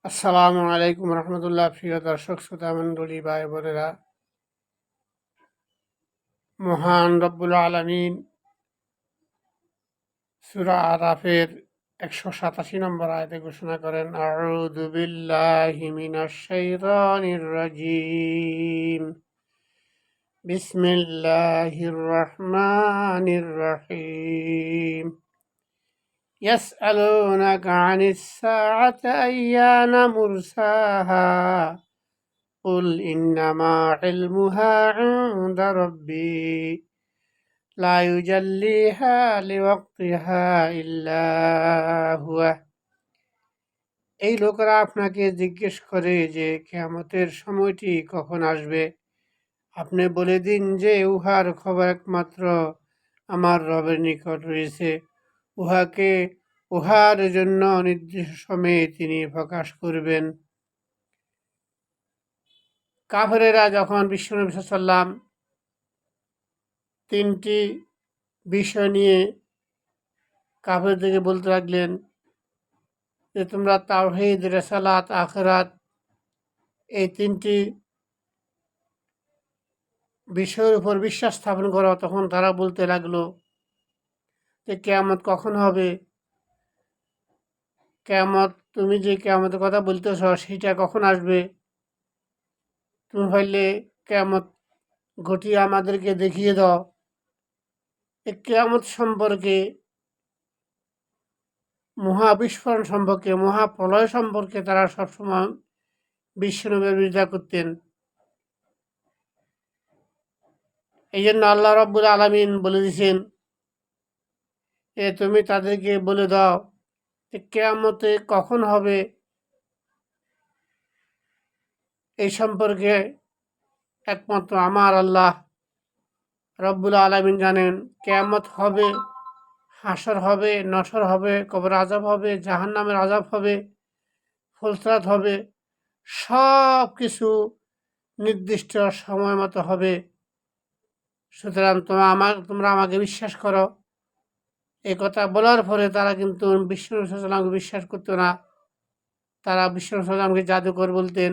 আসসালামু আলাইকুম রহমতুল্লাহ। প্রিয় দর্শক শ্রোতা মণ্ডলী, ভাই বোনেরা, মহান রব্বুল আলামিন সূরা আরাফের 187 নম্বর আয়াতে ঘোষণা করেন, আউযু বিল্লাহি মিনাশ শাইতানির রাজিম, বিসমিল্লাহির রহমানির রহিম, ইয়াসআলুনাকা আনিস সাআতি আইয়ানা মুরসাহা قل إنما علمها عند ربي لا يجليها لوقتها إلا هو। এই লোকেরা আপনাকে জিজ্ঞেস করে যে কিয়ামতের সময়টি কখন আসবে। আপনি বলে দিন যে উহার খবর একমাত্র আমার রবের নিকট রয়েছে। উহার জন্য নির্দিষ্ট সময়ে তিনি প্রকাশ করবেন। কাফেরেরা যখন বিশ্বনবী সাল্লাল্লাহু আলাইহি ওয়াসাল্লাম তিনটি বিষয় নিয়ে কাফেরদেরকে বলতে লাগলেন যে তোমরা তাওহীদ, রিসালাত, আখিরাত এই তিনটি বিষয়ের উপর বিশ্বাস স্থাপন করো, তখন তারা বলতে লাগলো যে কিয়ামত কখন হবে, কিয়ামত, তুমি যে কিয়ামতের কথা বলতেছ সেটা কখন আসবে, তুমি পারলে কিয়ামত ঘটিয়ে আমাদেরকে দেখিয়ে দাও। এই কিয়ামত সম্পর্কে, মহাবিস্ফোরণ সম্পর্কে, মহাপ্রলয় সম্পর্কে তারা সবসময় বিশ্বনবীর বিরোধিতা করতেন। এই জন্য আল্লাহ রাব্বুল আলামিন বলে দিয়েছেন তুমি তাদেরকে বলে দাও যে কিয়ামতে কখন হবে এই সম্পর্কে একমাত্র আমার আল্লাহ রব্বুল আলামিন জানেন। কিয়ামত হবে, হাসর হবে, নসর হবে, কবর আযাব হবে, জাহান্নামের আযাব হবে, ফুলসরাত হবে, সব কিছু নির্দিষ্ট সময় মতো হবে। সুতরাং তোমরা আমাকে বিশ্বাস করো। এই কথা বলার পরে তারা কিন্তু বিষ্ণু সাল্লামকে বিশ্বাস করতো না। তারা বিষ্ণু সাল্লামকে জাদুকর বলতেন,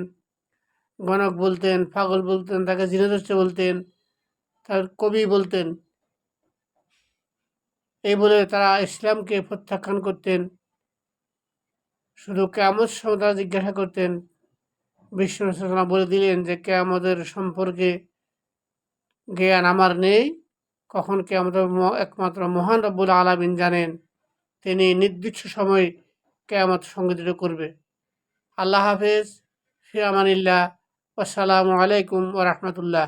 গণক বলতেন, পাগল বলতেন, তাকে জিনেদস্ত বলতেন, তার কবি বলতেন। এই বলে তারা ইসলামকে প্রত্যাখ্যান করতেন। শুধু কিয়ামত সময় তারা জিজ্ঞাসা করতেন। বিষ্ণু সাল্লাম বলে দিলেন যে কিয়ামতের সম্পর্কে জ্ঞান আমার নেই, কখন কিয়ামতের একমাত্র মহান রব্বুল আলামিন জানেন। তিনি নির্দিষ্ট সময় কিয়ামত সংঘটিত করবে। আল্লাহ হাফেজ, ফি আমানিল্লাহ, আসসালামু আলাইকুম ওয়া রাহমাতুল্লাহ।